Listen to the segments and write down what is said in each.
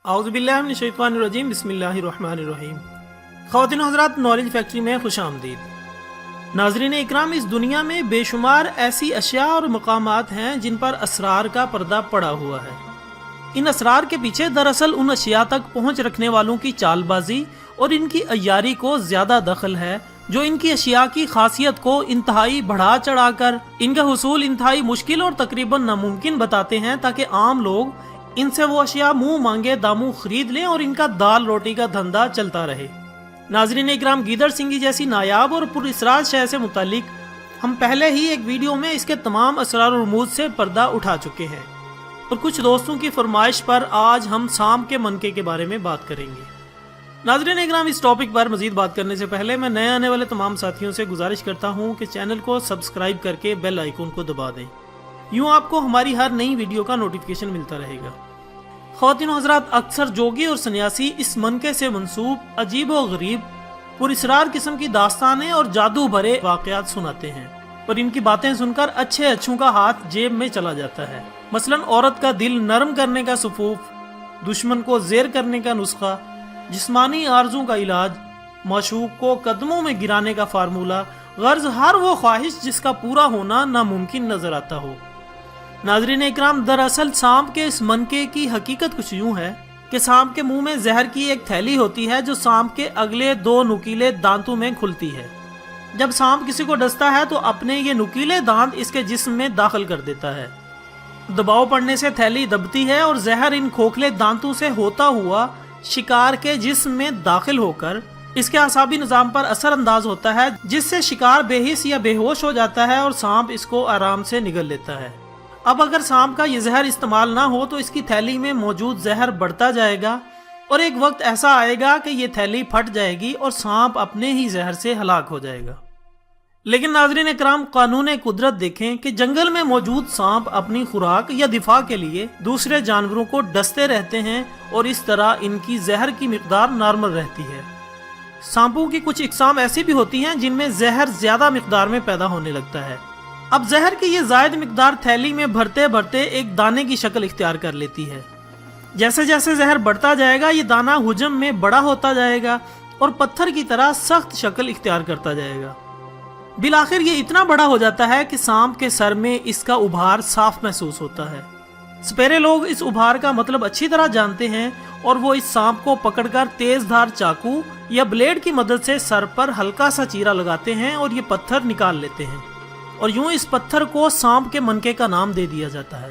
اعوذ باللہ من الشیطان الرجیم، بسم اللہ الرحمن الرحیم۔ خواتین و حضرات، نالج فیکٹری میں خوش آمدید۔ ناظرین اکرام، اس دنیا میں بے شمار ایسی اشیاء اور مقامات ہیں جن پر اسرار کا پردہ پڑا ہوا ہے۔ ان اسرار کے پیچھے دراصل ان اشیاء تک پہنچ رکھنے والوں کی چال بازی اور ان کی عیاری کو زیادہ دخل ہے، جو ان کی اشیاء کی خاصیت کو انتہائی بڑھا چڑھا کر ان کا حصول انتہائی مشکل اور تقریباً ناممکن بتاتے ہیں، تاکہ عام لوگ ان سے وہ اشیاء منہ مانگے داموں خرید لیں اور ان کا دال روٹی کا دھندا چلتا رہے۔ ناظرین اکرام، گیدڑ سنگھی جیسی نایاب اور پر اسرار شے سے متعلق ہم پہلے ہی ایک ویڈیو میں اس کے تمام اسرار و رموز سے پردہ اٹھا چکے ہیں، اور کچھ دوستوں کی فرمائش پر آج ہم سانپ کے منکے کے بارے میں بات کریں گے۔ ناظرین اکرام، اس ٹاپک پر مزید بات کرنے سے پہلے میں نئے آنے والے تمام ساتھیوں سے گزارش کرتا ہوں کہ چینل کو سبسکرائب کر کے بیل آئیکن کو دبا دیں، یوں آپ کو ہماری ہر نئی ویڈیو کا نوٹیفیکیشن ملتا رہے گا۔ خواتین و حضرات، اکثر جوگی اور سنیاسی اس منکے سے منسوب عجیب و غریب پر اسرار قسم کی داستانیں اور جادو بھرے واقعات سناتے ہیں، اور ان کی باتیں سن کر اچھے اچھوں کا ہاتھ جیب میں چلا جاتا ہے۔ مثلا عورت کا دل نرم کرنے کا سفوف، دشمن کو زیر کرنے کا نسخہ، جسمانی آرزوں کا علاج، معشوق کو قدموں میں گرانے کا فارمولہ، غرض ہر وہ خواہش جس کا پورا ہونا ناممکن نظر آتا ہو۔ ناظرین اکرام، دراصل سانپ کے اس منکے کی حقیقت کچھ یوں ہے کہ سانپ کے منہ میں زہر کی ایک تھیلی ہوتی ہے جو سانپ کے اگلے دو نکیلے دانتوں میں کھلتی ہے۔ جب سانپ کسی کو ڈستا ہے تو اپنے یہ نکیلے دانت اس کے جسم میں داخل کر دیتا ہے۔ دباؤ پڑنے سے تھیلی دبتی ہے اور زہر ان کھوکھلے دانتوں سے ہوتا ہوا شکار کے جسم میں داخل ہو کر اس کے اعصابی نظام پر اثر انداز ہوتا ہے، جس سے شکار بے حس یا بے ہوش ہو جاتا ہے اور سانپ اس کو آرام سے نگل لیتا ہے۔ اب اگر سانپ کا یہ زہر استعمال نہ ہو تو اس کی تھیلی میں موجود زہر بڑھتا جائے گا، اور ایک وقت ایسا آئے گا کہ یہ تھیلی پھٹ جائے گی اور سانپ اپنے ہی زہر سے ہلاک ہو جائے گا۔ لیکن ناظرین اکرام، قانون قدرت دیکھیں کہ جنگل میں موجود سانپ اپنی خوراک یا دفاع کے لیے دوسرے جانوروں کو ڈستے رہتے ہیں، اور اس طرح ان کی زہر کی مقدار نارمل رہتی ہے۔ سانپوں کی کچھ اقسام ایسی بھی ہوتی ہیں جن میں زہر زیادہ مقدار میں پیدا ہونے لگتا ہے۔ اب زہر کی یہ زائد مقدار تھیلی میں بھرتے بھرتے ایک دانے کی شکل اختیار کر لیتی ہے۔ جیسے جیسے زہر بڑھتا جائے گا، یہ دانہ حجم میں بڑا ہوتا جائے گا اور پتھر کی طرح سخت شکل اختیار کرتا جائے گا۔ بالآخر یہ اتنا بڑا ہو جاتا ہے کہ سانپ کے سر میں اس کا ابھار صاف محسوس ہوتا ہے۔ سپیرے لوگ اس ابھار کا مطلب اچھی طرح جانتے ہیں، اور وہ اس سانپ کو پکڑ کر تیز دھار چاقو یا بلیڈ کی مدد سے سر پر ہلکا سا چیرا لگاتے ہیں اور یہ پتھر نکال لیتے ہیں، اور یوں اس پتھر کو سانپ کے منکے کا نام دے دیا جاتا ہے۔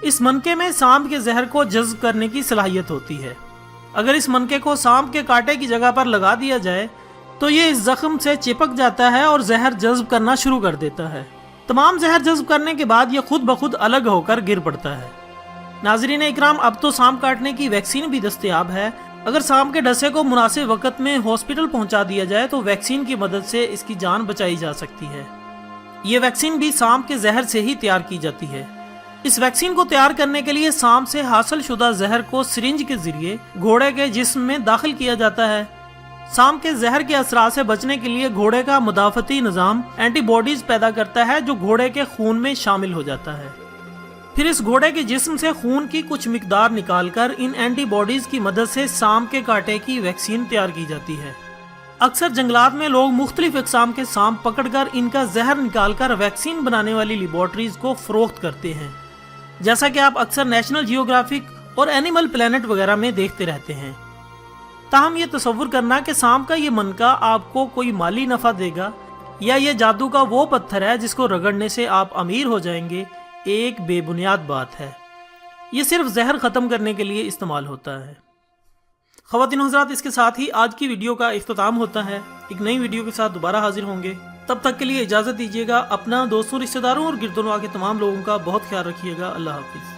اس منکے میں سانپ کے زہر کو جذب کرنے کی صلاحیت ہوتی ہے۔ اگر اس منکے کو سانپ کے کانٹے کی جگہ پر لگا دیا جائے تو یہ اس زخم سے چپک جاتا ہے اور زہر جذب کرنا شروع کر دیتا ہے۔ تمام زہر جذب کرنے کے بعد یہ خود بخود الگ ہو کر گر پڑتا ہے۔ ناظرین اکرام، اب تو سانپ کاٹنے کی ویکسین بھی دستیاب ہے۔ اگر سانپ کے ڈسے کو مناسب وقت میں ہاسپٹل پہنچا دیا جائے تو ویکسین کی مدد سے اس کی جان بچائی جا سکتی ہے۔ یہ ویکسین بھی سانپ کے زہر سے ہی تیار کی جاتی ہے۔ اس ویکسین کو تیار کرنے کے لیے سانپ سے حاصل شدہ زہر کو سرنج کے ذریعے گھوڑے کے جسم میں داخل کیا جاتا ہے۔ سانپ کے زہر کے اثرات سے بچنے کے لیے گھوڑے کا مدافعتی نظام اینٹی باڈیز پیدا کرتا ہے، جو گھوڑے کے خون میں شامل ہو جاتا ہے۔ پھر اس گھوڑے کے جسم سے خون کی کچھ مقدار نکال کر ان اینٹی باڈیز کی مدد سے سانپ کے کانٹے کی ویکسین تیار کی جاتی ہے۔ اکثر جنگلات میں لوگ مختلف اقسام کے سانپ پکڑ کر ان کا زہر نکال کر ویکسین بنانے والی لیبارٹریز کو فروخت کرتے ہیں، جیسا کہ آپ اکثر نیشنل جیوگرافک اور اینیمل پلانٹ وغیرہ میں دیکھتے رہتے ہیں۔ تاہم یہ تصور کرنا کہ سانپ کا یہ منکا آپ کو کوئی مالی نفع دے گا، یا یہ جادو کا وہ پتھر ہے جس کو رگڑنے سے آپ امیر ہو جائیں گے، ایک بے بنیاد بات ہے۔ یہ صرف زہر ختم کرنے کے لیے استعمال ہوتا ہے۔ خواتین و حضرات، اس کے ساتھ ہی آج کی ویڈیو کا اختتام ہوتا ہے۔ ایک نئی ویڈیو کے ساتھ دوبارہ حاضر ہوں گے، تب تک کے لیے اجازت دیجیے گا۔ اپنا، دوستوں، رشتہ داروں اور گرد و نواح کے تمام لوگوں کا بہت خیال رکھیے گا۔ اللہ حافظ۔